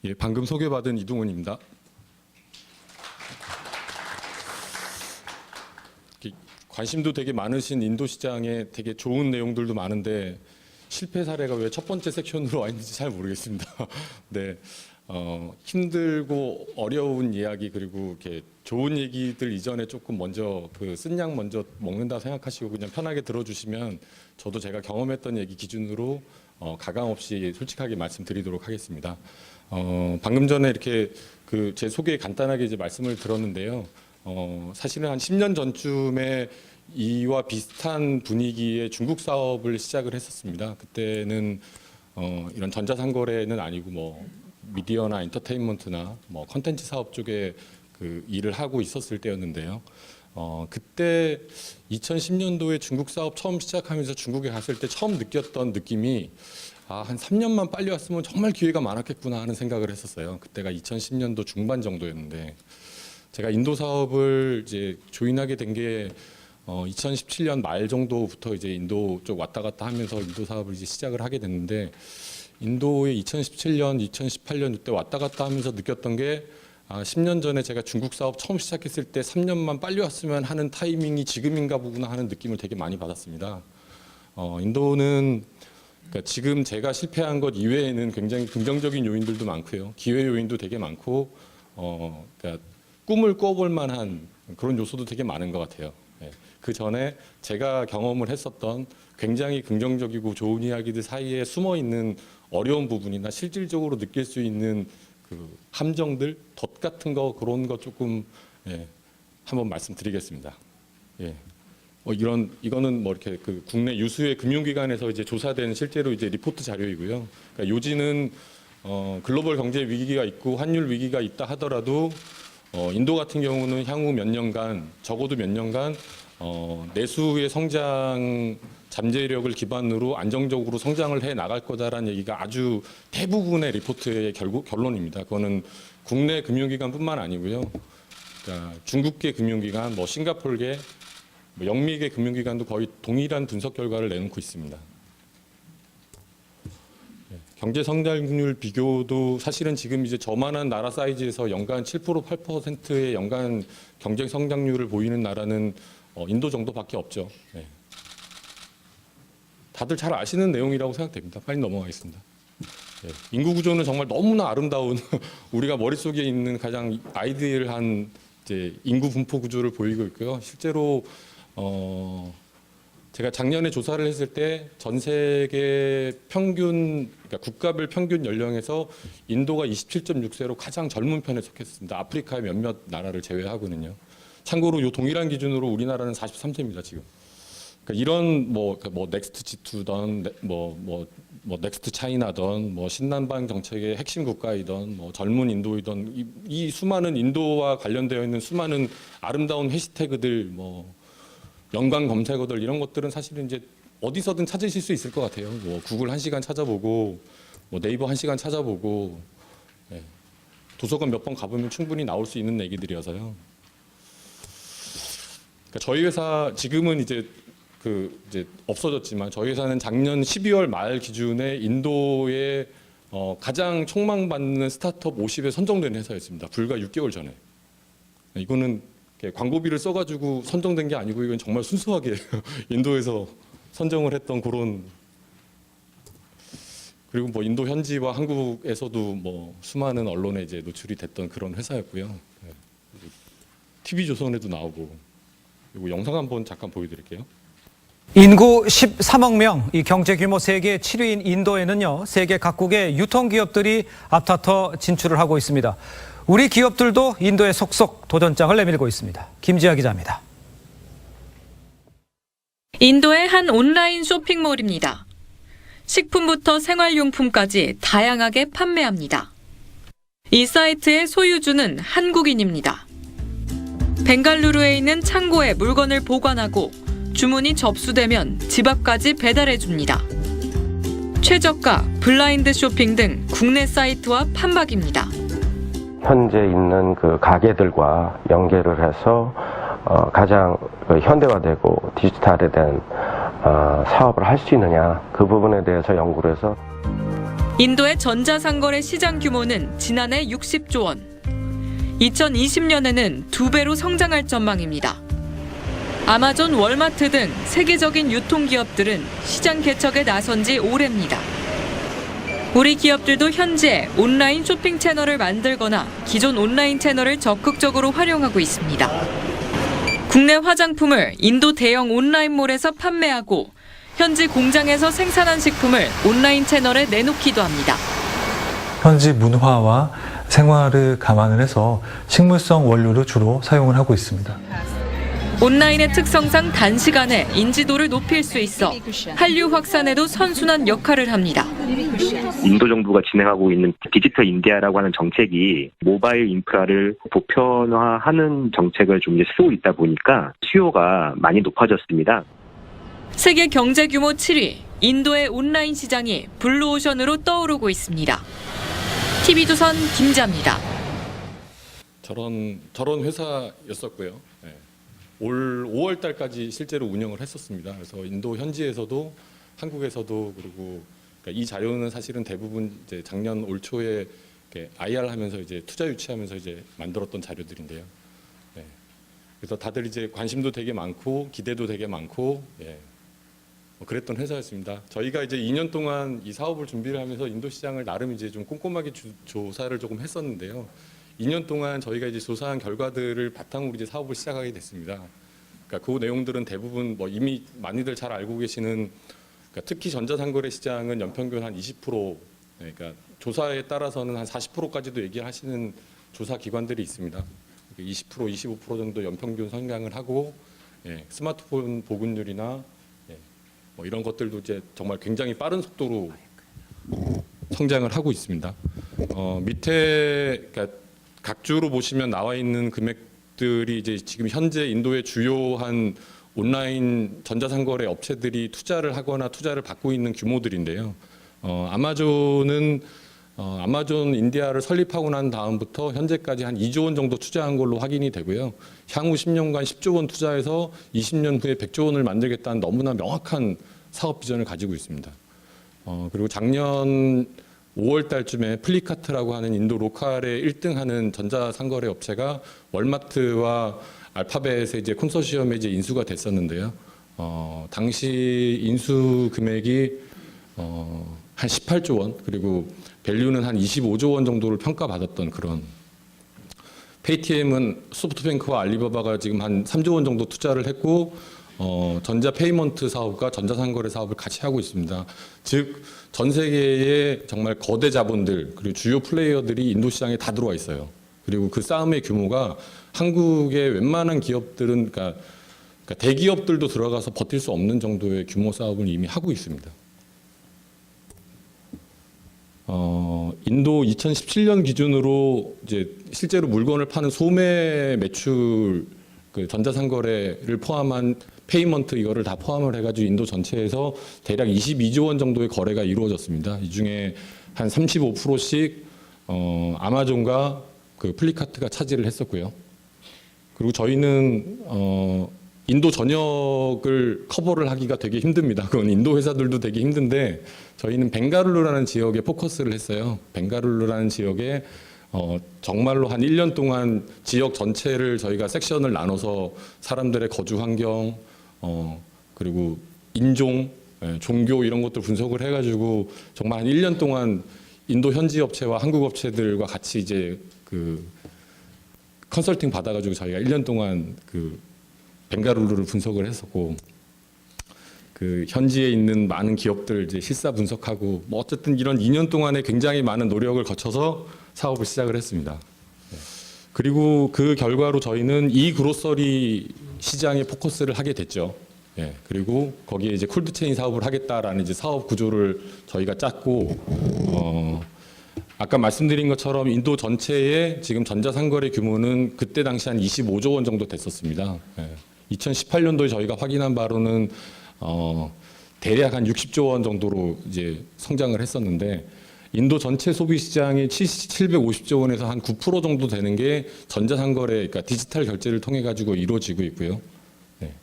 예, 방금 소개받은 이동훈입니다. 관심도 되게 많으신 인도 시장에 되게 좋은 내용들도 많은데 실패 사례가 왜 첫 번째 섹션으로 와 있는지 잘 모르겠습니다. 네, 힘들고 어려운 이야기 그리고 이렇게 좋은 얘기들 이전에 조금 먼저 그 쓴 약 먼저 먹는다 생각하시고 그냥 편하게 들어주시면 저도 제가 경험했던 얘기 기준으로 가감 없이 솔직하게 말씀드리도록 하겠습니다. 방금 전에 이렇게 그 제 소개 간단하게 이제 말씀을 들었는데요. 사실은 한 10년 전쯤에 이와 비슷한 분위기의 중국 사업을 시작을 했었습니다. 그때는 이런 전자상거래는 아니고 뭐 미디어나 엔터테인먼트나 뭐 컨텐츠 사업 쪽에 그 일을 하고 있었을 때였는데요. 그때 2010년도에 중국 사업 처음 시작하면서 중국에 갔을 때 처음 느꼈던 느낌이 한 3년만 빨리 왔으면 정말 기회가 많았겠구나 하는 생각을 했었어요. 그때가 2010년도 중반 정도였는데 제가 인도 사업을 이제 조인하게 된 게 2017년 말 정도부터 이제 인도 쪽 왔다 갔다 하면서 인도 사업을 이제 시작을 하게 됐는데 인도에 2017년, 2018년 이때 왔다 갔다 하면서 느꼈던 게 10년 전에 제가 중국 사업 처음 시작했을 때 3년만 빨리 왔으면 하는 타이밍이 지금인가 보구나 하는 느낌을 되게 많이 받았습니다. 인도는 그러니까 지금 제가 실패한 것 이외에는 굉장히 긍정적인 요인들도 많고요. 기회 요인도 되게 많고 그러니까 꿈을 꿔볼 만한 그런 요소도 되게 많은 것 같아요. 그 전에 제가 경험을 했었던 굉장히 긍정적이고 좋은 이야기들 사이에 숨어 있는 어려운 부분이나 실질적으로 느낄 수 있는 그 함정들, 덫 같은 거 그런 거 조금 한번 말씀드리겠습니다. 이거는 뭐 이렇게 그 국내 유수의 금융기관에서 이제 조사된 실제로 이제 리포트 자료이고요. 그러니까 요지는 글로벌 경제 위기가 있고 환율 위기가 있다 하더라도 인도 같은 경우는 향후 몇 년간 적어도 몇 년간 내수의 성장 잠재력을 기반으로 안정적으로 성장을 해 나갈 거다라는 얘기가 아주 대부분의 리포트의 결론입니다. 그거는 국내 금융기관뿐만 아니고요. 그러니까 중국계 금융기관, 뭐 싱가포르계, 뭐 영미계 금융기관도 거의 동일한 분석 결과를 내놓고 있습니다. 경제 성장률 비교도 사실은 지금 이제 저만한 나라 사이즈에서 연간 7% 8%의 연간 경제 성장률을 보이는 나라는 인도 정도밖에 없죠. 다들 잘 아시는 내용이라고 생각됩니다. 빨리 넘어가겠습니다. 인구 구조는 정말 너무나 아름다운 우리가 머릿속에 있는 가장 아이디얼한 이제 인구 분포 구조를 보이고 있고요. 실제로 제가 작년에 조사를 했을 때 전 세계 평균, 그러니까 국가별 평균 연령에서 인도가 27.6세로 가장 젊은 편에 속했습니다. 아프리카의 몇몇 나라를 제외하고는요. 참고로 이 동일한 기준으로 우리나라는 43세입니다 지금. 그러니까 이런 뭐 넥스트 G2던 뭐 넥스트 차이나던 뭐 신남방 정책의 핵심 국가이던 뭐 젊은 인도이던 이 수많은 인도와 관련되어 있는 수많은 아름다운 해시태그들 뭐 연관 검색어들 이런 것들은 사실은 이제 어디서든 찾으실 수 있을 것 같아요. 뭐 구글 1시간 찾아보고 뭐 네이버 1시간 찾아보고 도서관 몇 번 가보면 충분히 나올 수 있는 얘기들이어서요. 그러니까 저희 회사 지금은 이제 이제 없어졌지만 저희 회사는 작년 12월 말 기준에 인도의 가장 촉망받는 스타트업 50에 선정된 회사였습니다. 불과 6개월 전에. 이거는 광고비를 써가지고 선정된 게 아니고 이건 정말 순수하게 인도에서 선정을 했던 그런, 그리고 뭐 인도 현지와 한국에서도 뭐 수많은 언론에 이제 노출이 됐던 그런 회사였고요. TV조선에도 나오고. 그리고 영상 한번 잠깐 보여드릴게요. 인구 13억 명, 이 경제 규모 세계 7위인 인도에는요, 세계 각국의 유통기업들이 앞다퉈 진출을 하고 있습니다. 우리 기업들도 인도에 속속 도전장을 내밀고 있습니다. 김지아 기자입니다. 인도의 한 온라인 쇼핑몰입니다. 식품부터 생활용품까지 다양하게 판매합니다. 이 사이트의 소유주는 한국인입니다. 벵갈루루에 있는 창고에 물건을 보관하고 주문이 접수되면 집 앞까지 배달해 줍니다. 최저가, 블라인드 쇼핑 등 국내 사이트와 판박입니다. 현재 있는 그 가게들과 연계를 해서 가장 현대화되고 디지털화된 사업을 할 수 있느냐 그 부분에 대해서 연구를 해서 인도의 전자상거래 시장 규모는 지난해 60조 원. 2020년에는 2배로 성장할 전망입니다. 아마존, 월마트 등 세계적인 유통기업들은 시장 개척에 나선 지 오래입니다. 우리 기업들도 현재 온라인 쇼핑 채널을 만들거나 기존 온라인 채널을 적극적으로 활용하고 있습니다. 국내 화장품을 인도 대형 온라인몰에서 판매하고 현지 공장에서 생산한 식품을 온라인 채널에 내놓기도 합니다. 현지 문화와 생활을 감안을 해서 식물성 원료를 주로 사용을 하고 있습니다. 온라인의 특성상 단시간에 인지도를 높일 수 있어 한류 확산에도 선순환 역할을 합니다. 인도 정부가 진행하고 있는 디지털 인디아라고 하는 정책이 모바일 인프라를 보편화하는 정책을 좀 쓰고 있다 보니까 수요가 많이 높아졌습니다. 세계 경제 규모 7위, 인도의 온라인 시장이 블루오션으로 떠오르고 있습니다. TV조선 김자입니다. 저런 회사였었고요. 네. 올 5월 달까지 실제로 운영을 했었습니다. 그래서 인도 현지에서도 한국에서도 그리고 그러니까 이 자료는 사실은 대부분 이제 작년 올 초에 IR 하면서 이제 투자 유치하면서 이제 만들었던 자료들인데요. 네. 그래서 다들 이제 관심도 되게 많고 기대도 되게 많고 예. 그랬던 회사였습니다. 저희가 이제 2년 동안 이 사업을 준비를 하면서 인도 시장을 나름 이제 좀 꼼꼼하게 조사를 조금 했었는데요. 2년 동안 저희가 이제 조사한 결과들을 바탕으로 이제 사업을 시작하게 됐습니다. 그러니까 그 내용들은 대부분 뭐 이미 많이들 잘 알고 계시는 그러니까 특히 전자상거래 시장은 연평균 한 20%, 그러니까 조사에 따라서는 한 40%까지도 얘기하시는 조사 기관들이 있습니다. 20%, 25% 정도 연평균 성장을 하고 예, 스마트폰 보급률이나 예, 뭐 이런 것들도 이제 정말 굉장히 빠른 속도로 성장을 하고 있습니다. 밑에 그러니까 각 주로 보시면 나와 있는 금액들이 이제 지금 현재 인도의 주요한 온라인 전자상거래 업체들이 투자를 하거나 투자를 받고 있는 규모들인데요. 아마존은 아마존 인디아를 설립하고 난 다음부터 현재까지 한 2조 원 정도 투자한 걸로 확인이 되고요. 향후 10년간 10조 원 투자해서 20년 후에 100조 원을 만들겠다는 너무나 명확한 사업 비전을 가지고 있습니다. 그리고 작년 5월 달쯤에 플리카트라고 하는 인도 로컬에 1등하는 전자상거래 업체가 월마트와 알파벳의 이제 콘소시엄에 이제 인수가 됐었는데요. 당시 인수 금액이 한 18조 원 그리고 밸류는 한 25조 원 정도를 평가받았던 그런. 페이티엠은 소프트뱅크와 알리바바가 지금 한 3조 원 정도 투자를 했고 전자 페이먼트 사업과 전자상거래 사업을 같이 하고 있습니다. 즉 전 세계의 정말 거대 자본들 그리고 주요 플레이어들이 인도 시장에 다 들어와 있어요. 그리고 그 싸움의 규모가 한국의 웬만한 기업들은 그러니까 대기업들도 들어가서 버틸 수 없는 정도의 규모 사업을 이미 하고 있습니다. 인도 2017년 기준으로 이제 실제로 물건을 파는 소매 매출 그 전자상거래를 포함한 페이먼트 이거를 다 포함을 해가지고 인도 전체에서 대략 22조 원 정도의 거래가 이루어졌습니다. 이 중에 한 35%씩 아마존과 그 플리카트가 차지를 했었고요. 그리고 저희는 인도 전역을 커버를 하기가 되게 힘듭니다. 그건 인도 회사들도 되게 힘든데 저희는 벵가룰루라는 지역에 포커스를 했어요. 벵가룰루라는 지역에 정말로 한 1년 동안 지역 전체를 저희가 섹션을 나눠서 사람들의 거주 환경, 그리고 인종, 종교 이런 것들 분석을 해가지고 정말 한 1년 동안 인도 현지 업체와 한국 업체들과 같이 이제 그 컨설팅 받아가지고 저희가 1년 동안 그 벵가룰루를 분석을 했었고 그 현지에 있는 많은 기업들 이제 실사 분석하고 뭐 어쨌든 이런 2년 동안에 굉장히 많은 노력을 거쳐서 사업을 시작을 했습니다. 그리고 그 결과로 저희는 이 그로서리 시장에 포커스를 하게 됐죠. 예, 그리고 거기에 이제 콜드체인 사업을 하겠다라는 이제 사업 구조를 저희가 짰고, 아까 말씀드린 것처럼 인도 전체의 지금 전자상거래 규모는 그때 당시 한 25조 원 정도 됐었습니다. 예, 2018년도에 저희가 확인한 바로는 대략 한 60조 원 정도로 이제 성장을 했었는데. 인도 전체 소비 시장이 750조 원에서 한 9% 정도 되는 게 전자상거래, 그러니까 디지털 결제를 통해 가지고 이루어지고 있고요. 네.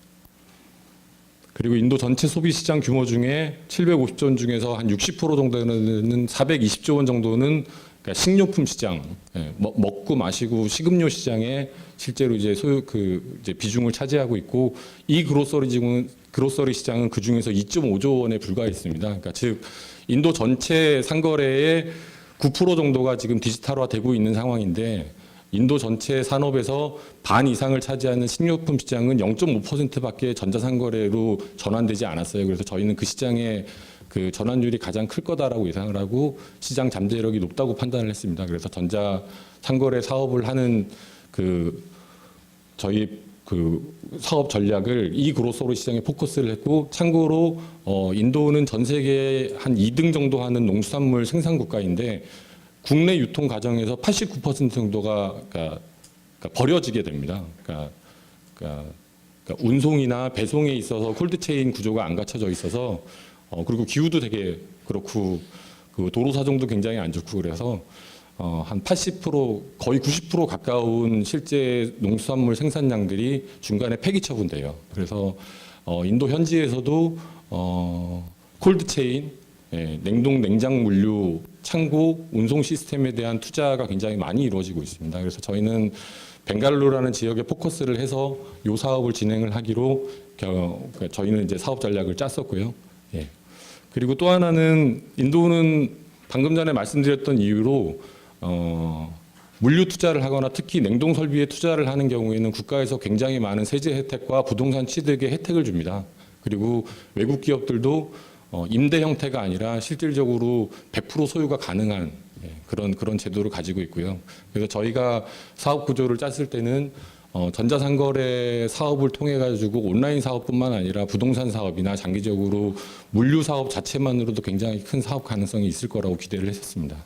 그리고 인도 전체 소비 시장 규모 중에 750조 원 중에서 한 60% 정도는 420조 원 정도는 그러니까 식료품 시장, 먹고 마시고 식음료 시장에 실제로 이제 이제 비중을 차지하고 있고, 이 그로서리 시장은 그 중에서 2.5조 원에 불과했습니다. 그러니까 즉 인도 전체 상거래의 9% 정도가 지금 디지털화되고 있는 상황인데, 인도 전체 산업에서 반 이상을 차지하는 식료품 시장은 0.5%밖에 전자상거래로 전환되지 않았어요. 그래서 저희는 그 시장의 그 전환율이 가장 클 거다라고 예상을 하고 시장 잠재력이 높다고 판단을 했습니다. 그래서 전자상거래 사업을 하는 저희 사업 전략을 이 그로서리 시장에 포커스를 했고, 참고로 인도는 전 세계에 한 2등 정도 하는 농수산물 생산 국가인데, 국내 유통 과정에서 89% 정도가 그러니까 버려지게 됩니다. 그러니까 운송이나 배송에 있어서 콜드체인 구조가 안 갖춰져 있어서, 그리고 기후도 되게 그렇고 그 도로 사정도 굉장히 안 좋고, 그래서 한 80% 거의 90% 가까운 실제 농수산물 생산량들이 중간에 폐기 처분돼요. 그래서 인도 현지에서도 콜드체인, 냉동 냉장 물류 창고 운송 시스템에 대한 투자가 굉장히 많이 이루어지고 있습니다. 그래서 저희는 벵갈루루라는 지역에 포커스를 해서 이 사업을 진행을 하기로 저희는 이제 사업 전략을 짰었고요. 그리고 또 하나는 인도는 방금 전에 말씀드렸던 이유로 물류 투자를 하거나 특히 냉동 설비에 투자를 하는 경우에는 국가에서 굉장히 많은 세제 혜택과 부동산 취득의 혜택을 줍니다. 그리고 외국 기업들도 임대 형태가 아니라 실질적으로 100% 소유가 가능한 그런 제도를 가지고 있고요. 그래서 저희가 사업 구조를 짰을 때는 전자상거래 사업을 통해 가지고 온라인 사업뿐만 아니라 부동산 사업이나 장기적으로 물류 사업 자체만으로도 굉장히 큰 사업 가능성이 있을 거라고 기대를 했었습니다.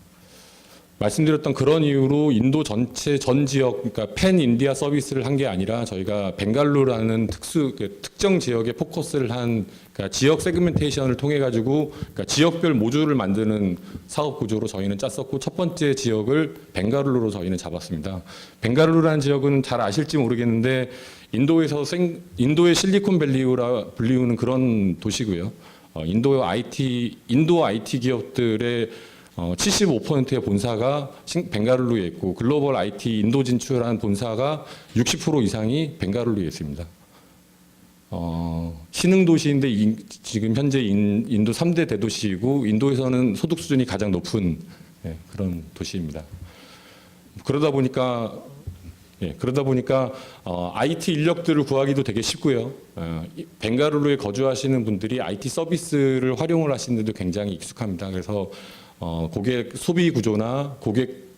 말씀드렸던 그런 이유로 인도 전체 전 지역, 그러니까 팬 인디아 서비스를 한 게 아니라 저희가 벵갈루루라는 특정 지역에 포커스를 한, 그러니까 지역 세그멘테이션을 통해 가지고 그러니까 지역별 모듈을 만드는 사업 구조로 저희는 짰었고, 첫 번째 지역을 벵갈루루로 저희는 잡았습니다. 벵갈루루라는 지역은 잘 아실지 모르겠는데 인도의 실리콘밸리라 불리우는 그런 도시고요. 인도 IT 기업들의 75%의 본사가 벵갈루루에 있고, 글로벌 IT 인도 진출한 본사가 60% 이상이 벵갈루루에 있습니다. 신흥 도시인데 지금 현재 인도 3대 대도시이고, 인도에서는 소득 수준이 가장 높은 그런 도시입니다. 그러다 보니까 IT 인력들을 구하기도 되게 쉽고요. 벵갈루루에 거주하시는 분들이 IT 서비스를 활용을 하시는데도 굉장히 익숙합니다. 그래서 고객 소비 구조나 고객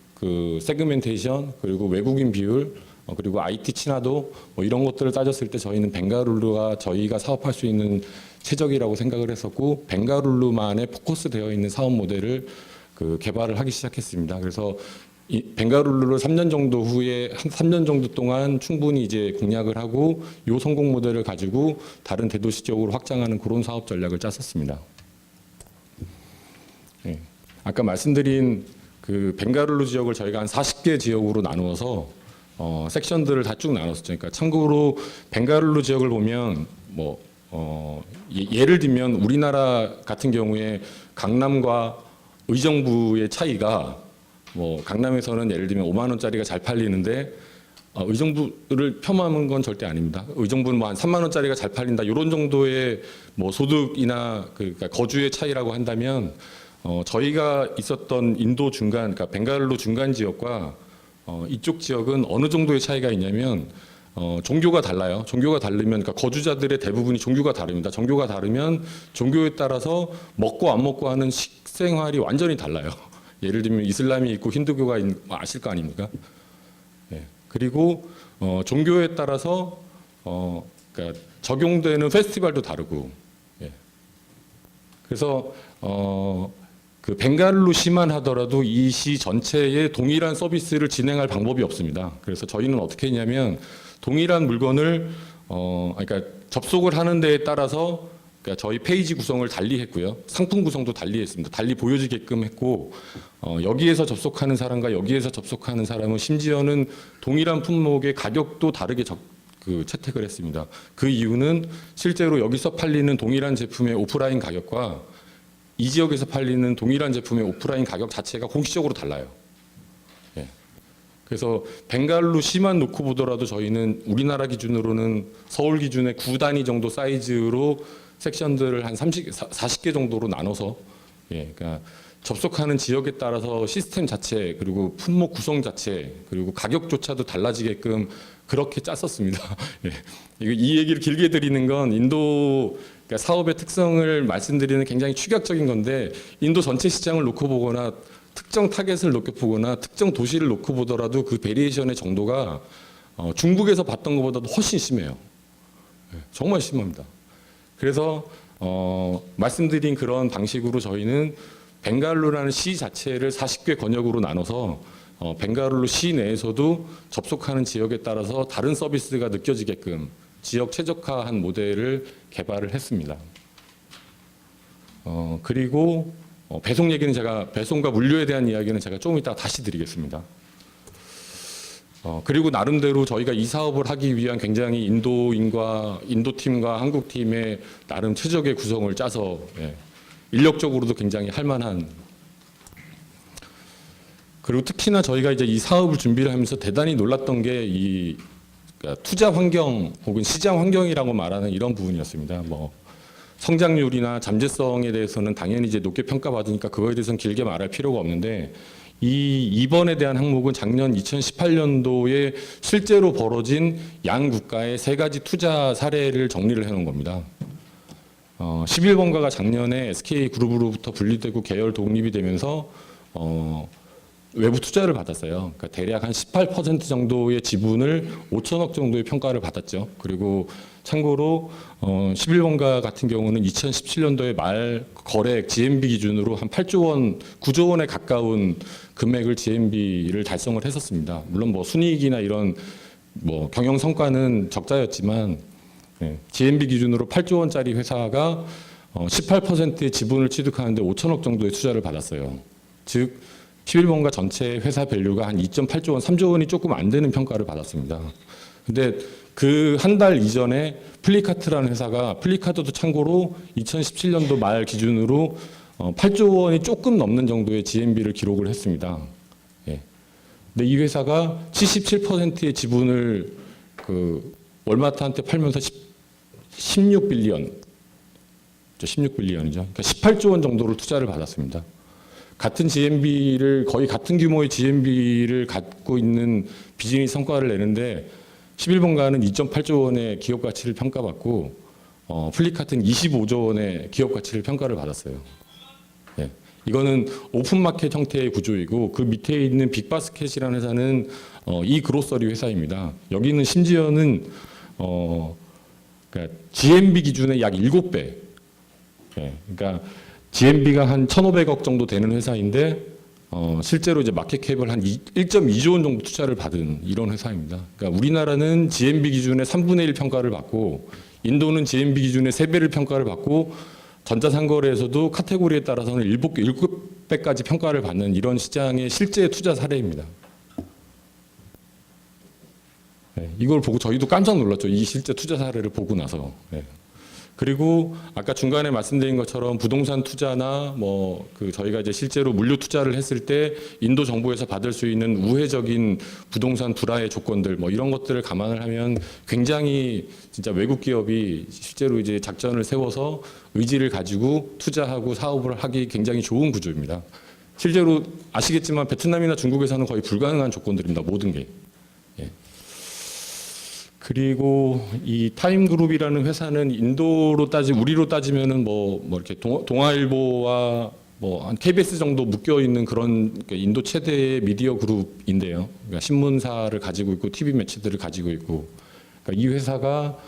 세그멘테이션, 그리고 외국인 비율, 그리고 IT 친화도 이런 것들을 따졌을 때 저희는 벵갈루루가 저희가 사업할 수 있는 최적이라고 생각을 했었고, 벵갈루루만의 포커스되어 있는 사업 모델을 개발을 하기 시작했습니다. 그래서 벵갈루루를 3년 정도 후에 한 3년 정도 동안 충분히 이제 공략을 하고 이 성공 모델을 가지고 다른 대도시 지역으로 확장하는 그런 사업 전략을 짰었습니다. 아까 말씀드린 벵갈루루 지역을 저희가 한 40개 지역으로 나누어서 섹션들을 다 쭉 나눴었죠. 그러니까 참고로 벵갈루루 지역을 보면 예를 들면 우리나라 같은 경우에 강남과 의정부의 차이가 강남에서는 예를 들면 5만 원짜리가 잘 팔리는데 의정부를 폄하하는 건 절대 아닙니다. 의정부는 한 3만 원짜리가 잘 팔린다, 이런 정도의 소득이나 그러니까 거주의 차이라고 한다면, 저희가 있었던 인도 중간, 그러니까 벵갈루루 중간 지역과 이쪽 지역은 어느 정도의 차이가 있냐면, 종교가 달라요. 종교가 다르면, 그러니까 거주자들의 대부분이 종교가 다릅니다. 종교가 다르면 종교에 따라서 먹고 안 먹고 하는 식생활이 완전히 달라요. 예를 들면 이슬람이 있고 힌두교가 아실 거 아닙니까? 그리고 종교에 따라서 그러니까 적용되는 페스티벌도 다르고, 그래서 벵갈루루시만 하더라도 이 시 전체에 동일한 서비스를 진행할 방법이 없습니다. 그래서 저희는 어떻게 했냐면, 동일한 물건을 그러니까 접속을 하는 데에 따라서 그러니까 저희 페이지 구성을 달리 했고요. 상품 구성도 달리 했습니다. 달리 보여지게끔 했고, 여기에서 접속하는 사람과 여기에서 접속하는 사람은 심지어는 동일한 품목의 가격도 다르게 그 채택을 했습니다. 그 이유는 실제로 여기서 팔리는 동일한 제품의 오프라인 가격과 이 지역에서 팔리는 동일한 제품의 오프라인 가격 자체가 공식적으로 달라요. 예. 그래서 벵갈루시만 놓고 보더라도 저희는 우리나라 기준으로는 서울 기준의 9단위 정도 사이즈로 섹션들을 한 40개 정도로 나눠서, 예, 그러니까 접속하는 지역에 따라서 시스템 자체, 그리고 품목 구성 자체, 그리고 가격조차도 달라지게끔 그렇게 짰었습니다. 예. 이 얘기를 길게 드리는 건 인도, 그러니까 사업의 특성을 말씀드리는 굉장히 축약적인 건데, 인도 전체 시장을 놓고 보거나 특정 타겟을 놓고 보거나 특정 도시를 놓고 보더라도 그 베리에이션의 정도가 중국에서 봤던 것보다도 훨씬 심해요. 예, 정말 심합니다. 그래서 말씀드린 그런 방식으로 저희는 벵갈루라는 시 자체를 40개 권역으로 나눠서 벵갈루 시 내에서도 접속하는 지역에 따라서 다른 서비스가 느껴지게끔 지역 최적화한 모델을 개발을 했습니다. 그리고 배송 얘기는 배송과 물류에 대한 이야기는 제가 조금 이따 다시 드리겠습니다. 그리고 나름대로 저희가 이 사업을 하기 위한 굉장히 인도팀과 한국팀의 나름 최적의 구성을 짜서, 예, 인력적으로도 굉장히 할만한. 그리고 특히나 저희가 이제 이 사업을 준비를 하면서 대단히 놀랐던 게 그러니까 투자 환경 혹은 시장 환경이라고 말하는 이런 부분이었습니다. 뭐 성장률이나 잠재성에 대해서는 당연히 이제 높게 평가받으니까 그거에 대해서는 길게 말할 필요가 없는데, 이 2번에 대한 항목은 작년 2018년도에 실제로 벌어진 양 국가의 3가지 투자 사례를 정리를 해놓은 겁니다. 11번가가 작년에 SK그룹으로부터 분리되고 계열 독립이 되면서 외부 투자를 받았어요. 그러니까 대략 한 18% 정도의 지분을 5천억 정도의 평가를 받았죠. 그리고 참고로 11번가 같은 경우는 2017년도에 말 거래액 GMB 기준으로 한 8조 원, 9조 원에 가까운 금액을 GMB를 달성을 했었습니다. 물론 뭐 순이익이나 이런 뭐 경영 성과는 적자였지만, 예, GMB 기준으로 8조 원짜리 회사가 18%의 지분을 취득하는데 5천억 정도의 투자를 받았어요. 즉 11번가 전체 회사 밸류가 한 2.8조 원, 3조 원이 조금 안 되는 평가를 받았습니다. 근데 그 한 달 이전에 플리카트라는 회사가, 플리카트도 참고로 2017년도 말 기준으로 8조 원이 조금 넘는 정도의 GMB를 기록을 했습니다. 예. 근데 이 회사가 77%의 지분을 그 월마트한테 팔면서 16빌리언이죠. 그러니까 18조 원 정도를 투자를 받았습니다. 같은 GMB를, 거의 같은 규모의 GMB를 갖고 있는 비즈니스 성과를 내는데 11번가는 2.8조 원의 기업 가치를 평가받고 플리카트는 25조 원의 기업 가치를 평가를 받았어요. 예. 이거는 오픈마켓 형태의 구조이고, 그 밑에 있는 빅바스켓이라는 회사는 이그로서리 회사입니다. 여기는 심지어는 그러니까 GMB 기준의 약 7배. 예. 그러니까 GMB가 한 1,500억 정도 되는 회사인데 실제로 이제 마켓캡을 한 1.2조 원 정도 투자를 받은 이런 회사입니다. 그러니까 우리나라는 GMB 기준의 3분의 1 평가를 받고, 인도는 GMB 기준의 3배를 평가를 받고, 전자상거래에서도 카테고리에 따라서는 7배까지 평가를 받는 이런 시장의 실제 투자 사례입니다. 네, 이걸 보고 저희도 깜짝 놀랐죠. 이 실제 투자 사례를 보고 나서. 네. 그리고 아까 중간에 말씀드린 것처럼 부동산 투자나 뭐 그 저희가 이제 실제로 물류 투자를 했을 때 인도 정부에서 받을 수 있는 우회적인 부동산 불화의 조건들 뭐 이런 것들을 감안을 하면 굉장히 진짜 외국 기업이 실제로 이제 작전을 세워서 의지를 가지고 투자하고 사업을 하기 굉장히 좋은 구조입니다. 실제로 아시겠지만 베트남이나 중국에서는 거의 불가능한 조건들입니다. 모든 게. 예. 그리고 이 타임그룹이라는 회사는 우리로 따지면은 뭐 이렇게 동아일보와 뭐 한 KBS 정도 묶여 있는 그런 인도 최대의 미디어 그룹인데요. 그러니까 신문사를 가지고 있고 TV 매체들을 가지고 있고, 그러니까 이 회사가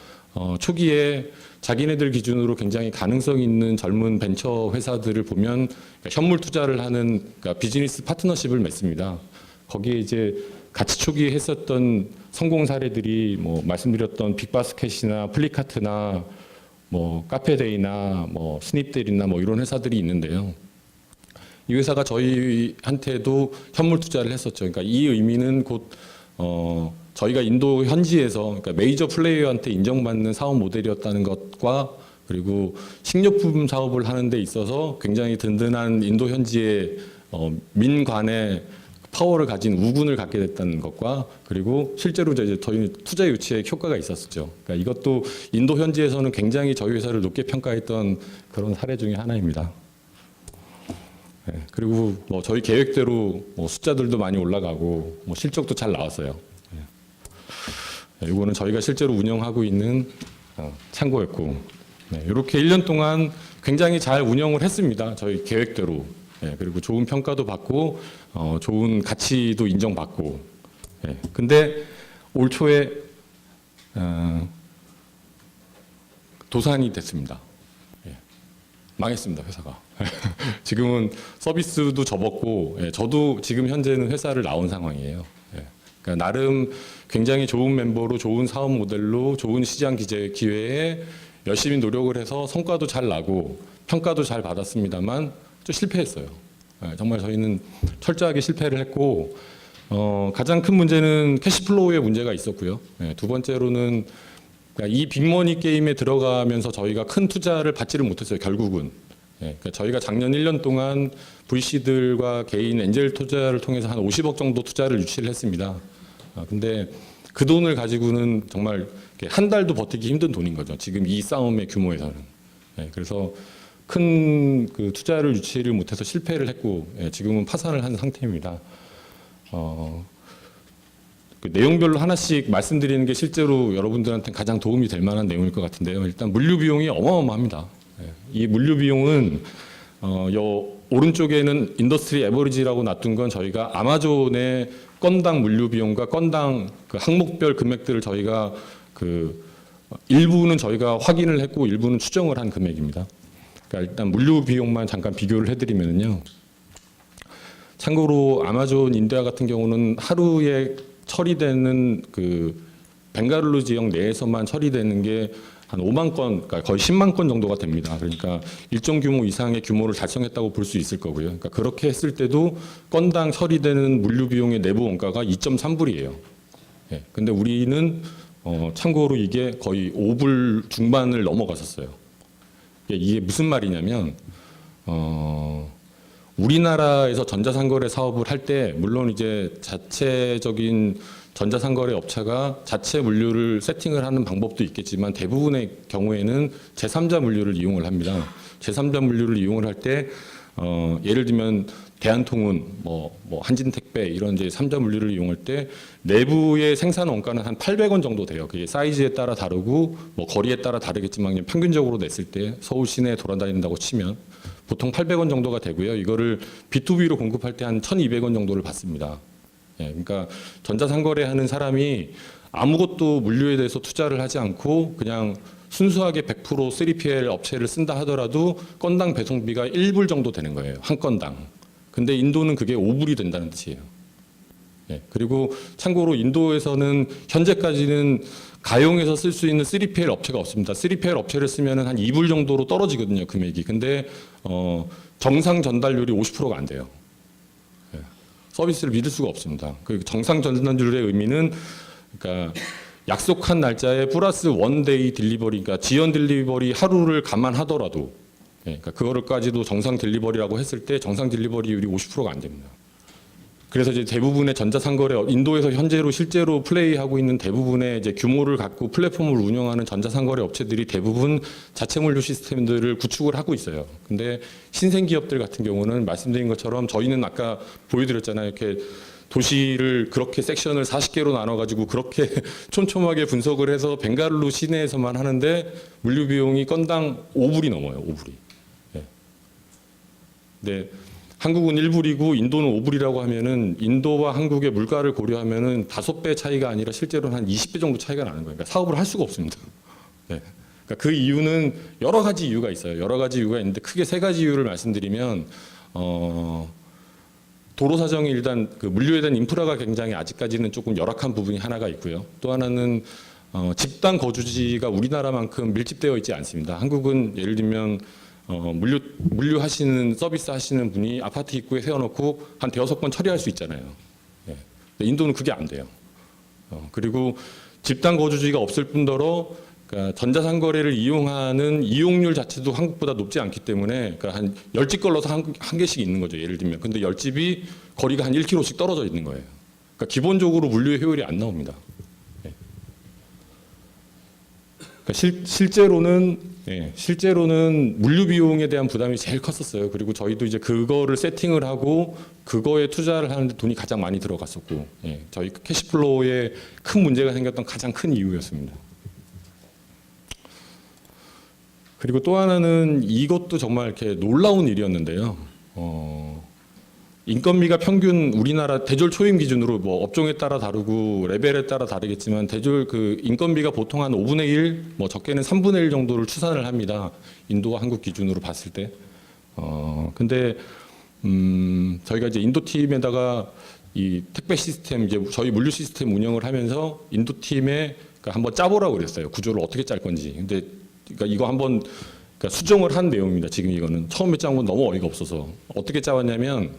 초기에 자기네들 기준으로 굉장히 가능성 있는 젊은 벤처 회사들을 보면 그러니까 현물 투자를 하는 그러니까 비즈니스 파트너십을 맺습니다. 거기에 이제 같이 초기에 했었던 성공 사례들이 뭐 말씀드렸던 빅바스켓이나 플리카트나 뭐 카페데이나 뭐 스닙델이나 뭐 이런 회사들이 있는데요. 이 회사가 저희한테도 현물 투자를 했었죠. 그러니까 이 의미는 곧 저희가 인도 현지에서 그러니까 메이저 플레이어한테 인정받는 사업 모델이었다는 것과 그리고 식료품 사업을 하는 데 있어서 굉장히 든든한 인도 현지의 민관의 파워를 가진 우군을 갖게 됐다는 것과 그리고 실제로 이제 저희 투자 유치에 효과가 있었죠. 그러니까 이것도 인도 현지에서는 굉장히 저희 회사를 높게 평가했던 그런 사례 중에 하나입니다. 네, 그리고 뭐 저희 계획대로 뭐 숫자들도 많이 올라가고 뭐 실적도 잘 나왔어요. 네, 이거는 저희가 실제로 운영하고 있는 창고였고 네, 이렇게 1년 동안 굉장히 잘 운영을 했습니다. 저희 계획대로. 네, 그리고 좋은 평가도 받고 좋은 가치도 인정받고. 네, 근데 올 초에 도산이 됐습니다. 네, 망했습니다, 회사가. 지금은 서비스도 접었고, 예, 저도 지금 현재는 회사를 나온 상황이에요. 예, 그러니까 나름 굉장히 좋은 멤버로, 좋은 사업 모델로, 좋은 시장 기회에 열심히 노력을 해서 성과도 잘 나고 평가도 잘 받았습니다만 좀 실패했어요. 예, 정말 저희는 철저하게 실패를 했고, 가장 큰 문제는 캐시플로우에 문제가 있었고요. 예, 두 번째로는 그러니까 이 빅머니 게임에 들어가면서 저희가 큰 투자를 받지를 못했어요, 결국은. 예, 그러니까 저희가 작년 1년 동안 VC들과 개인 엔젤 투자를 통해서 한 50억 정도 투자를 유치를 했습니다. 근데 그 돈을 가지고는 정말 한 달도 버티기 힘든 돈인 거죠. 지금 이 싸움의 규모에서는. 예, 그래서 큰 그 투자를 유치를 못해서 실패를 했고, 예, 지금은 파산을 한 상태입니다. 그 내용별로 하나씩 말씀드리는 게 실제로 여러분들한테 가장 도움이 될 만한 내용일 것 같은데요. 일단 물류 비용이 어마어마합니다. 이 물류 비용은 오른쪽에는 인더스트리 에버리지라고 놔둔 건 저희가 아마존의 건당 물류 비용과 건당 그 항목별 금액들을 저희가 그 일부는 저희가 확인을 했고 일부는 추정을 한 금액입니다. 그러니까 일단 물류 비용만 잠깐 비교를 해드리면요. 참고로 아마존 인디아 같은 경우는 하루에 처리되는 그 벵가룰루 지역 내에서만 처리되는 게 한 5만 건, 그러니까 거의 10만 건 정도가 됩니다. 그러니까 일정 규모 이상의 규모를 달성했다고 볼 수 있을 거고요. 그러니까 그렇게 했을 때도 건당 처리되는 물류 비용의 내부 원가가 2.3불이에요. 예, 근데 우리는 참고로 이게 거의 5불 중반을 넘어갔었어요. 이게 무슨 말이냐면 우리나라에서 전자상거래 사업을 할 때 물론 이제 자체적인 전자상거래 업체가 자체 물류를 세팅을 하는 방법도 있겠지만 대부분의 경우에는 제3자 물류를 이용을 합니다. 제3자 물류를 이용을 할 때 예를 들면 대한통운, 뭐 한진택배 이런 이제 3자 물류를 이용할 때 내부의 생산 원가는 한 800원 정도 돼요. 그게 사이즈에 따라 다르고 뭐 거리에 따라 다르겠지만 그냥 평균적으로 냈을 때 서울 시내에 돌아다닌다고 치면 보통 800원 정도가 되고요. 이거를 B2B로 공급할 때 한 1,200원 정도를 받습니다. 예, 그러니까 전자상거래 하는 사람이 아무것도 물류에 대해서 투자를 하지 않고 그냥 순수하게 100% 3PL 업체를 쓴다 하더라도 건당 배송비가 1불 정도 되는 거예요. 한 건당. 근데 인도는 그게 5불이 된다는 뜻이에요. 예, 그리고 참고로 인도에서는 현재까지는 가용해서 쓸 수 있는 3PL 업체가 없습니다. 3PL 업체를 쓰면 한 2불 정도로 떨어지거든요, 금액이. 근데 정상 전달률이 50%가 안 돼요. 예, 서비스를 믿을 수가 없습니다. 그 정상 전달률의 의미는 그러니까 약속한 날짜에 플러스 원데이 딜리버리, 그러니까 지연 딜리버리 하루를 감안하더라도, 예, 그러니까 그거를까지도 정상 딜리버리라고 했을 때 정상 딜리버리율이 50%가 안 됩니다. 그래서 이제 대부분의 전자상거래, 인도에서 현재로 실제로 플레이하고 있는 대부분의 이제 규모를 갖고 플랫폼을 운영하는 전자상거래 업체들이 대부분 자체 물류 시스템들을 구축을 하고 있어요. 근데 신생 기업들 같은 경우는 말씀드린 것처럼 저희는 아까 보여드렸잖아요. 이렇게 도시를 그렇게 섹션을 40개로 나눠가지고 그렇게 촘촘하게 분석을 해서 벵가룰루 시내에서만 하는데 물류 비용이 건당 5불이 넘어요. 5불이. 네. 네. 한국은 1불이고 인도는 5불이라고 하면은 인도와 한국의 물가를 고려하면은 5배 차이가 아니라 실제로는 한 20배 정도 차이가 나는 거예요. 그러니까 사업을 할 수가 없습니다. 네. 그러니까 그 이유는 여러 가지 이유가 있어요. 여러 가지 이유가 있는데 크게 3가지 이유를 말씀드리면 도로 사정이 일단 그 물류에 대한 인프라가 굉장히 아직까지는 조금 열악한 부분이 하나가 있고요. 또 하나는 집단 거주지가 우리나라만큼 밀집되어 있지 않습니다. 한국은 예를 들면 물류 하시는 서비스 하시는 분이 아파트 입구에 세워놓고 한 5번 처리할 수 있잖아요. 예. 인도는 그게 안 돼요. 그리고 집단 거주지가 없을 뿐더러 그러니까 전자상거래를 이용하는 이용률 자체도 한국보다 높지 않기 때문에 그러니까 한 10집 걸러서 한 개씩 있는 거죠. 예를 들면. 근데 10집이 거리가 한 1km씩 떨어져 있는 거예요. 그러니까 기본적으로 물류의 효율이 안 나옵니다. 그러니까 실제로는 물류 비용에 대한 부담이 제일 컸었어요. 그리고 저희도 이제 그거를 세팅을 하고 그거에 투자를 하는데 돈이 가장 많이 들어갔었고, 저희 캐시플로우에 큰 문제가 생겼던 가장 큰 이유였습니다. 그리고 또 하나는 이것도 정말 이렇게 놀라운 일이었는데요. 인건비가 평균 우리나라 대졸 초임 기준으로 뭐 업종에 따라 다르고 레벨에 따라 다르겠지만 대졸 그 인건비가 보통 한 5분의 1, 뭐 적게는 3분의 1 정도를 추산을 합니다. 인도와 한국 기준으로 봤을 때. 근데 저희가 이제 인도 팀에다가 이 택배 시스템 이제 저희 물류 시스템 운영을 하면서 인도 팀에 그러니까 한번 짜보라고 그랬어요. 구조를 어떻게 짤 건지. 근데 그러니까 이거 한번 그러니까 수정을 한 내용입니다. 지금 이거는 처음에 짠 건 너무 어이가 없어서 어떻게 짜왔냐면.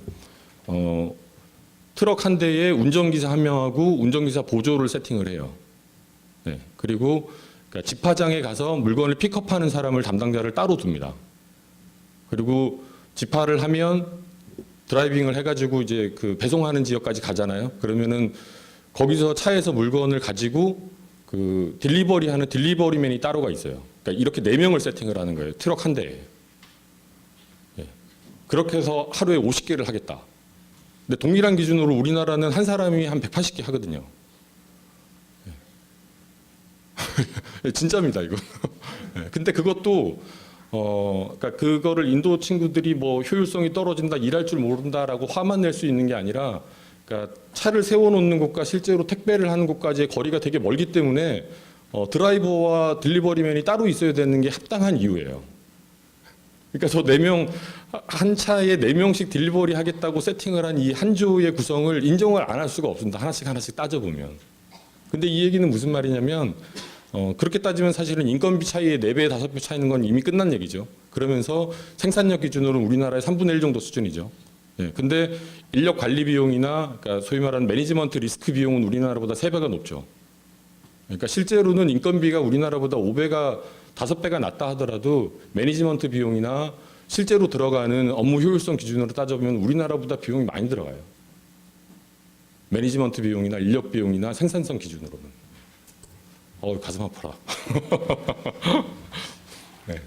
트럭 한 대에 운전기사 한 명하고 운전기사 보조를 세팅을 해요. 네. 그리고 그러니까 집화장에 가서 물건을 픽업하는 사람을 담당자를 따로 둡니다. 그리고 집화를 하면 드라이빙을 해가지고 이제 그 배송하는 지역까지 가잖아요. 그러면은 거기서 차에서 물건을 가지고 그 딜리버리하는 딜리버리맨이 따로가 있어요. 그러니까 이렇게 4명을 세팅을 하는 거예요. 트럭 한 대에. 네. 그렇게 해서 하루에 50개를 하겠다. 근데 동일한 기준으로 우리나라는 한 사람이 한 180개 하거든요. 진짜입니다, 이거. 근데 그것도 그러니까 그거를 인도 친구들이 뭐 효율성이 떨어진다, 일할 줄 모른다라고 화만 낼 수 있는 게 아니라, 그러니까 차를 세워놓는 곳과 실제로 택배를 하는 곳까지의 거리가 되게 멀기 때문에 드라이버와 딜리버리맨이 따로 있어야 되는 게 합당한 이유예요. 그러니까 저 4명 한 차에 4명씩 딜리버리 하겠다고 세팅을 한 이 한 조의 구성을 인정을 안 할 수가 없습니다. 하나씩 따져보면. 근데 이 얘기는 무슨 말이냐면 그렇게 따지면 사실은 인건비 차이에 4배, 5배 차이는 건 이미 끝난 얘기죠. 그러면서 생산력 기준으로는 우리나라의 3분의 1 정도 수준이죠. 근데 인력 관리 비용이나 그러니까 소위 말하는 매니지먼트 리스크 비용은 우리나라보다 3배가 높죠. 그러니까 실제로는 인건비가 우리나라보다 5배가 5배가 낮다 하더라도 매니지먼트 비용이나 실제로 들어가는 업무 효율성 기준으로 따져보면 우리나라보다 비용이 많이 들어가요. 매니지먼트 비용이나 인력 비용이나 생산성 기준으로는. 가슴 아파라. 네.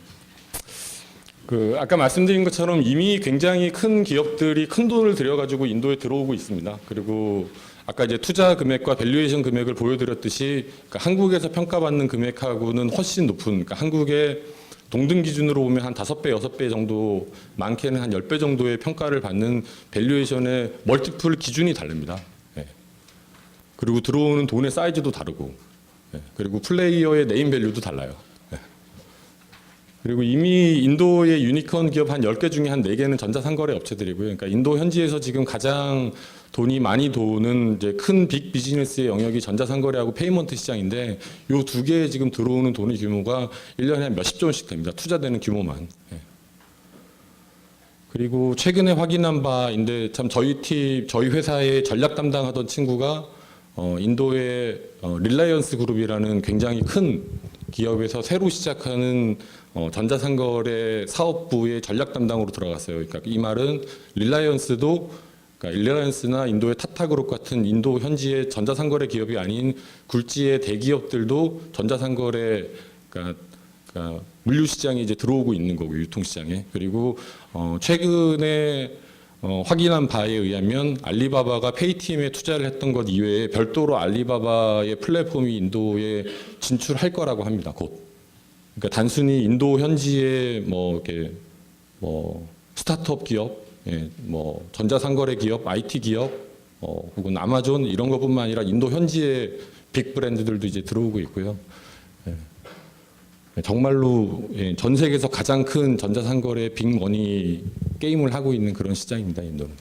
그 아까 말씀드린 것처럼 이미 굉장히 큰 기업들이 큰 돈을 들여가지고 인도에 들어오고 있습니다. 그리고 아까 이제 투자 금액과 밸류에이션 금액을 보여드렸듯이 그러니까 한국에서 평가받는 금액하고는 훨씬 높은, 그러니까 한국의 동등 기준으로 보면 한 5배, 6배 정도, 많게는 한 10배 정도의 평가를 받는 밸류에이션의 멀티플 기준이 다릅니다. 그리고 들어오는 돈의 사이즈도 다르고, 그리고 플레이어의 네임 밸류도 달라요. 그리고 이미 인도의 유니콘 기업 한 10개 중에 한 4개는 전자상거래 업체들이고요. 그러니까 인도 현지에서 지금 가장 돈이 많이 도는 이제 큰 빅 비즈니스의 영역이 전자상거래하고 페이먼트 시장인데 이 2개에 지금 들어오는 돈의 규모가 1년에 한 몇십 조 원씩 됩니다. 투자되는 규모만. 그리고 최근에 확인한 바인데 참 저희 회사의 전략 담당하던 친구가 인도의 릴라이언스 그룹이라는 굉장히 큰 기업에서 새로 시작하는 전자상거래 사업부의 전략 담당으로 들어갔어요. 그러니까 이 말은 릴라이언스도 그러니까 릴라이언스나 인도의 타타그룹 같은 인도 현지의 전자상거래 기업이 아닌 굴지의 대기업들도 전자상거래 그러니까 물류 시장에 이제 들어오고 있는 거고 유통 시장에. 그리고 최근에 확인한 바에 의하면 알리바바가 페이티엠에 투자를 했던 것 이외에 별도로 알리바바의 플랫폼이 인도에 진출할 거라고 합니다. 곧. 그러니까 단순히 인도 현지의 이렇게 스타트업 기업, 전자상거래 기업, IT 기업, 혹은 아마존 이런 것뿐만 아니라 인도 현지의 빅 브랜드들도 이제 들어오고 있고요. 정말로 전 세계에서 가장 큰 전자상거래 빅머니 게임을 하고 있는 그런 시장입니다, 인도는.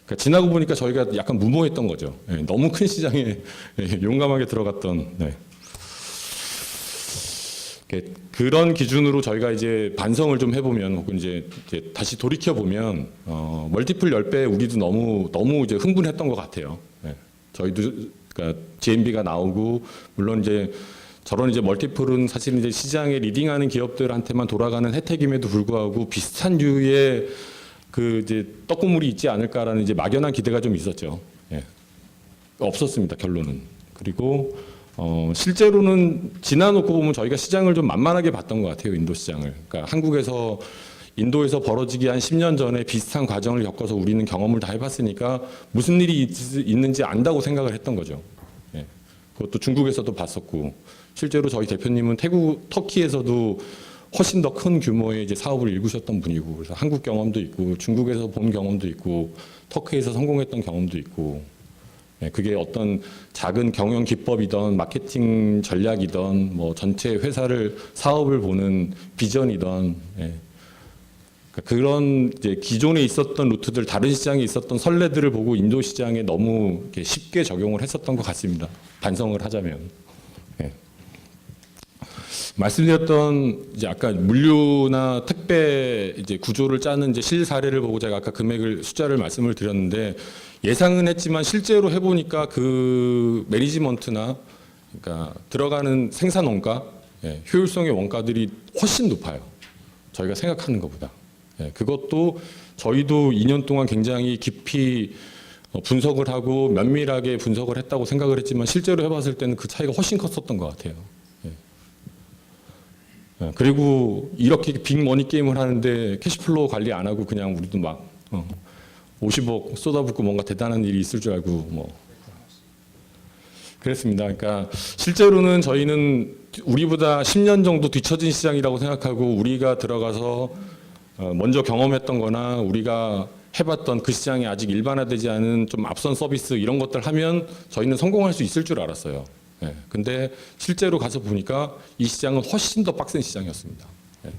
그러니까 지나고 보니까 저희가 약간 무모했던 거죠. 너무 큰 시장에 용감하게 들어갔던. 그런 기준으로 저희가 이제 반성을 좀 해보면, 혹은 이제 다시 돌이켜 보면 멀티플 10배 우리도 너무 이제 흥분했던 것 같아요. 저희도 그러니까 GMB가 나오고 물론 이제 저런 이제 멀티플은 사실은 이제 시장에 리딩하는 기업들한테만 돌아가는 혜택임에도 불구하고 비슷한 류의 그 이제 떡고물이 있지 않을까라는 이제 막연한 기대가 좀 있었죠. 예. 없었습니다, 결론은. 그리고 실제로는 지나놓고 보면 저희가 시장을 좀 만만하게 봤던 것 같아요, 인도 시장을. 그러니까 인도에서 벌어지기 한 10년 전에 비슷한 과정을 겪어서 우리는 경험을 다 해봤으니까 무슨 일이 있는지 안다고 생각을 했던 거죠. 예. 그것도 중국에서도 봤었고, 실제로 저희 대표님은 터키에서도 훨씬 더 큰 규모의 이제 사업을 일구셨던 분이고, 그래서 한국 경험도 있고, 중국에서 본 경험도 있고, 터키에서 성공했던 경험도 있고, 예, 그게 어떤 작은 경영 기법이든 마케팅 전략이든 뭐 전체 회사를 사업을 보는 비전이든, 예. 그러니까 그런 이제 기존에 있었던 루트들, 다른 시장에 있었던 선례들을 보고 인도 시장에 너무 이렇게 쉽게 적용을 했었던 것 같습니다. 반성을 하자면. 예. 말씀드렸던 이제 아까 물류나 택배 이제 구조를 짜는 이제 실 사례를 보고 제가 아까 숫자를 말씀을 드렸는데 예상은 했지만 실제로 해보니까 그 매니지먼트나 그러니까 들어가는 생산 원가, 예, 효율성의 원가들이 훨씬 높아요. 저희가 생각하는 것보다. 예, 그것도 저희도 2년 동안 굉장히 깊이 분석을 하고 면밀하게 분석을 했다고 생각을 했지만 실제로 해봤을 때는 그 차이가 훨씬 컸었던 것 같아요. 예. 그리고 이렇게 빅머니 게임을 하는데 캐시플로우 관리 안 하고 그냥 우리도 막 50억 쏟아붓고 뭔가 대단한 일이 있을 줄 알고 뭐 그랬습니다. 그러니까 실제로는 저희는 우리보다 10년 정도 뒤처진 시장이라고 생각하고 우리가 들어가서 먼저 경험했던 거나 우리가 해봤던 그 시장이 아직 일반화되지 않은 좀 앞선 서비스 이런 것들 하면 저희는 성공할 수 있을 줄 알았어요. 예. 근데 실제로 가서 보니까 이 시장은 훨씬 더 빡센 시장이었습니다. 예.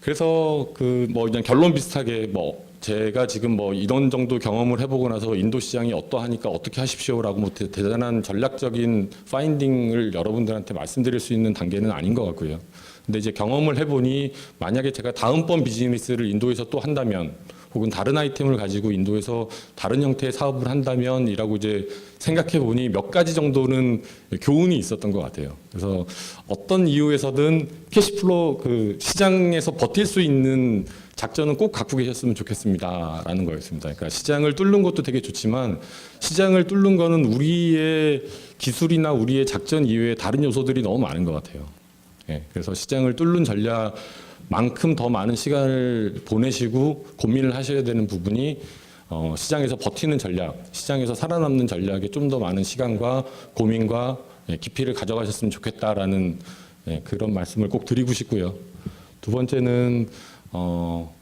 그래서 뭐 그냥 결론 비슷하게 뭐 제가 지금 뭐 이런 정도 경험을 해보고 나서 인도 시장이 어떠하니까 어떻게 하십시오라고 뭐 대단한 전략적인 파인딩을 여러분들한테 말씀드릴 수 있는 단계는 아닌 것 같고요. 근데 이제 경험을 해보니 만약에 제가 다음번 비즈니스를 인도에서 또 한다면 혹은 다른 아이템을 가지고 인도에서 다른 형태의 사업을 한다면이라고 이제 생각해 보니 몇 가지 정도는 교훈이 있었던 것 같아요. 그래서 어떤 이유에서든 캐시플로우 그 시장에서 버틸 수 있는 작전은 꼭 갖고 계셨으면 좋겠습니다라는 거였습니다. 그러니까 시장을 뚫는 것도 되게 좋지만 시장을 뚫는 거는 우리의 기술이나 우리의 작전 이외에 다른 요소들이 너무 많은 것 같아요. 예, 그래서 시장을 뚫는 전략만큼 더 많은 시간을 보내시고 고민을 하셔야 되는 부분이 시장에서 버티는 전략, 시장에서 살아남는 전략에 좀 더 많은 시간과 고민과 깊이를 가져가셨으면 좋겠다라는 그런 말씀을 꼭 드리고 싶고요. 두 번째는 뭐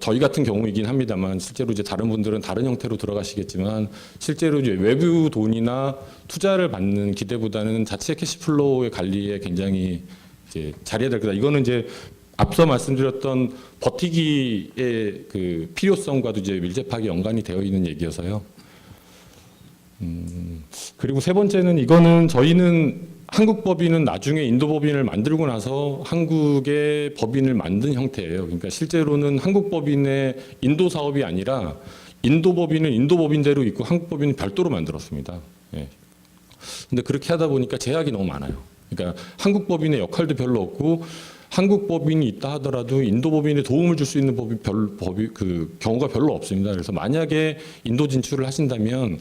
저희 같은 경우이긴 합니다만 실제로 이제 다른 분들은 다른 형태로 들어가시겠지만 실제로 이제 외부 돈이나 투자를 받는 기대보다는 자체 캐시플로우의 관리에 굉장히 이제 잘해야 될 거다. 이거는 이제 앞서 말씀드렸던 버티기의 그 필요성과도 이제 밀접하게 연관이 되어 있는 얘기여서요. 그리고 세 번째는 이거는 저희는 한국 법인은 나중에 인도 법인을 만들고 나서 한국의 법인을 만든 형태예요. 그러니까 실제로는 한국 법인의 인도 사업이 아니라 인도 법인은 인도 법인대로 있고 한국 법인은 별도로 만들었습니다. 예. 근데 그렇게 하다 보니까 제약이 너무 많아요. 그러니까 한국 법인의 역할도 별로 없고 한국 법인이 있다 하더라도 인도 법인에 도움을 줄 수 있는 그 경우가 별로 없습니다. 그래서 만약에 인도 진출을 하신다면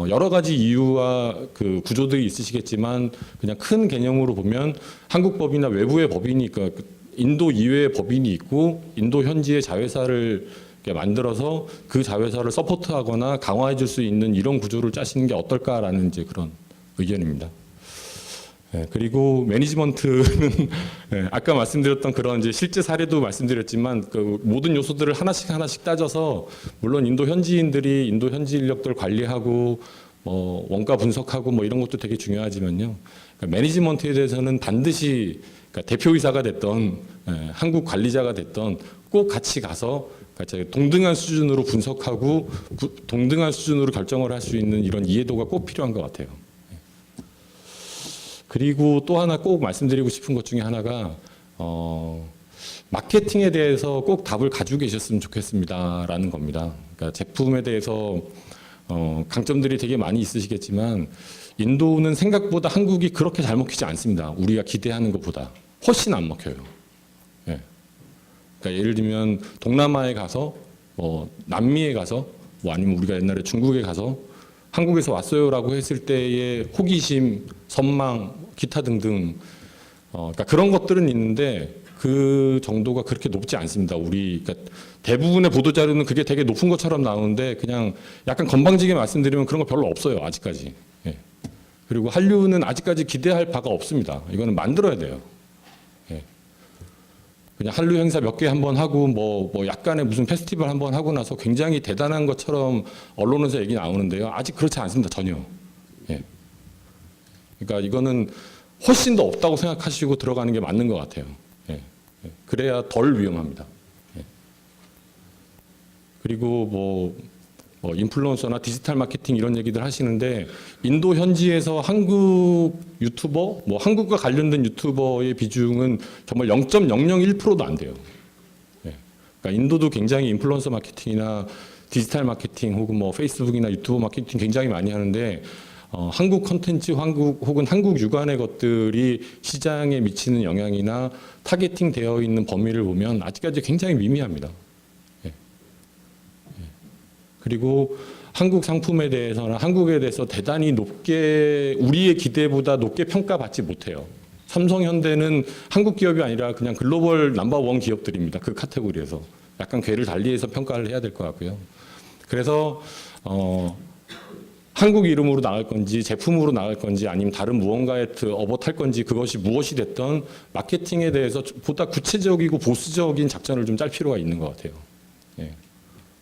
여러 가지 이유와 그 구조들이 있으시겠지만 그냥 큰 개념으로 보면 한국 법이나 외부의 법인이 그러니까 인도 이외의 법인이 있고 인도 현지의 자회사를 만들어서 그 자회사를 서포트하거나 강화해 줄 수 있는 이런 구조를 짜시는 게 어떨까라는 이제 그런 의견입니다. 그리고 매니지먼트는 아까 말씀드렸던 그런 이제 실제 사례도 말씀드렸지만 그 모든 요소들을 하나씩 따져서 물론 인도 현지인들이 인도 현지 인력들 관리하고 뭐 원가 분석하고 뭐 이런 것도 되게 중요하지만요. 그러니까 매니지먼트에 대해서는 반드시 그러니까 대표이사가 됐던 한국 관리자가 됐던 꼭 같이 가서 동등한 수준으로 분석하고 동등한 수준으로 결정을 할 수 있는 이런 이해도가 꼭 필요한 것 같아요. 그리고 또 하나 꼭 말씀드리고 싶은 것 중에 하나가 마케팅에 대해서 꼭 답을 가지고 계셨으면 좋겠습니다라는 겁니다. 그러니까 제품에 대해서 강점들이 되게 많이 있으시겠지만 인도는 생각보다 한국이 그렇게 잘 먹히지 않습니다. 우리가 기대하는 것보다 훨씬 안 먹혀요. 예. 그러니까 예를 들면 동남아에 가서 남미에 가서 아니면 우리가 옛날에 중국에 가서 한국에서 왔어요라고 했을 때의 호기심, 선망, 기타 등등 그러니까 그런 것들은 있는데 그 정도가 그렇게 높지 않습니다. 그러니까 대부분의 보도 자료는 그게 되게 높은 것처럼 나오는데 그냥 약간 건방지게 말씀드리면 그런 거 별로 없어요. 아직까지. 예. 그리고 한류는 아직까지 기대할 바가 없습니다. 이거는 만들어야 돼요. 예. 그냥 한류 행사 몇 개 한번 하고 뭐 약간의 무슨 페스티벌 한번 하고 나서 굉장히 대단한 것처럼 언론에서 얘기 나오는데요. 아직 그렇지 않습니다. 전혀. 예. 그러니까 이거는 훨씬 더 없다고 생각하시고 들어가는 게 맞는 것 같아요. 예. 예. 그래야 덜 위험합니다. 예. 그리고 뭐 인플루언서나 디지털 마케팅 이런 얘기들 하시는데 인도 현지에서 한국 유튜버, 한국과 관련된 유튜버의 비중은 정말 0.001%도 안 돼요. 예. 그러니까 인도도 굉장히 인플루언서 마케팅이나 디지털 마케팅 혹은 페이스북이나 유튜브 마케팅 굉장히 많이 하는데 한국 콘텐츠, 혹은 한국 유관의 것들이 시장에 미치는 영향이나 타겟팅 되어 있는 범위를 보면 아직까지 굉장히 미미합니다. 예. 예. 그리고 한국 상품에 대해서나 한국에 대해서 대단히 높게 우리의 기대보다 높게 평가받지 못해요. 삼성, 현대는 한국 기업이 아니라 그냥 글로벌 넘버1 기업들입니다. 그 카테고리에서 약간 궤를 달리해서 평가를 해야 될 것 같고요. 그래서 한국 이름으로 나갈 건지 제품으로 나갈 건지 아니면 다른 무언가에 업어탈 건지 그것이 무엇이 됐던 마케팅에 대해서 보다 구체적이고 보수적인 작전을 좀 짤 필요가 있는 것 같아요. 예.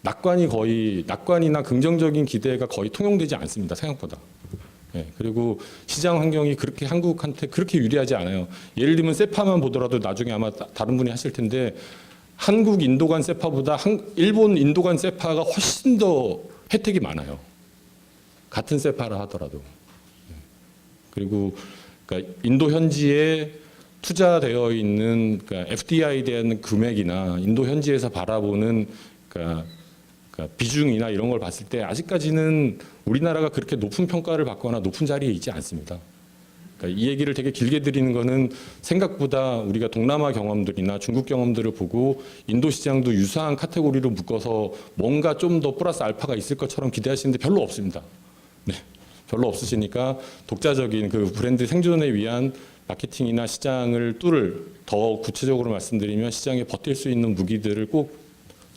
낙관이나 긍정적인 기대가 거의 통용되지 않습니다. 생각보다. 예. 그리고 시장 환경이 그렇게 한국한테 그렇게 유리하지 않아요. 예를 들면 세파만 보더라도 나중에 아마 다른 분이 하실 텐데 한국 인도 간 세파보다 일본 인도 간 세파가 훨씬 더 혜택이 많아요. 같은 세파라 하더라도. 그리고 그러니까 인도 현지에 투자되어 있는 그러니까 FDI에 대한 금액이나 인도 현지에서 바라보는 그러니까 비중이나 이런 걸 봤을 때 아직까지는 우리나라가 그렇게 높은 평가를 받거나 높은 자리에 있지 않습니다. 그러니까 이 얘기를 되게 길게 드리는 거는 생각보다 우리가 동남아 경험들이나 중국 경험들을 보고 인도 시장도 유사한 카테고리로 묶어서 뭔가 좀 더 플러스 알파가 있을 것처럼 기대하시는데 별로 없습니다. 네, 별로 없으시니까 독자적인 그 브랜드 생존에 위한 마케팅이나 시장을 더 구체적으로 말씀드리면 시장에 버틸 수 있는 무기들을 꼭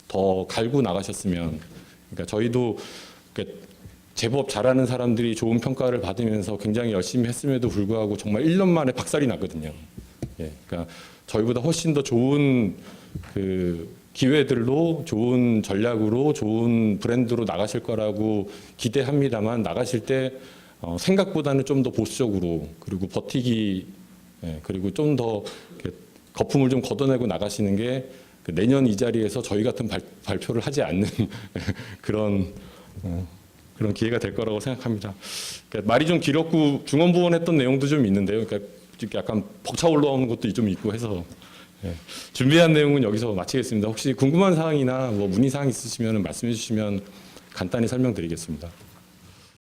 더 갈고 나가셨으면. 그러니까 저희도 제법 잘하는 사람들이 좋은 평가를 받으면서 굉장히 열심히 했음에도 불구하고 정말 1년 만에 박살이 났거든요. 예, 그러니까 저희보다 훨씬 더 좋은 기회들로 좋은 전략으로 좋은 브랜드로 나가실 거라고 기대합니다만 나가실 때 생각보다는 좀 더 보수적으로 그리고 버티기 그리고 좀 더 거품을 좀 걷어내고 나가시는 게 내년 이 자리에서 저희 같은 발표를 하지 않는 그런 기회가 될 거라고 생각합니다. 그러니까 말이 좀 길었고 중언부언했던 내용도 좀 있는데요. 그러니까 약간 벅차 올라오는 것도 좀 있고 해서 준비한 내용은 여기서 마치겠습니다. 혹시 궁금한 사항이나 문의 사항 있으시면 말씀해 주시면 간단히 설명드리겠습니다.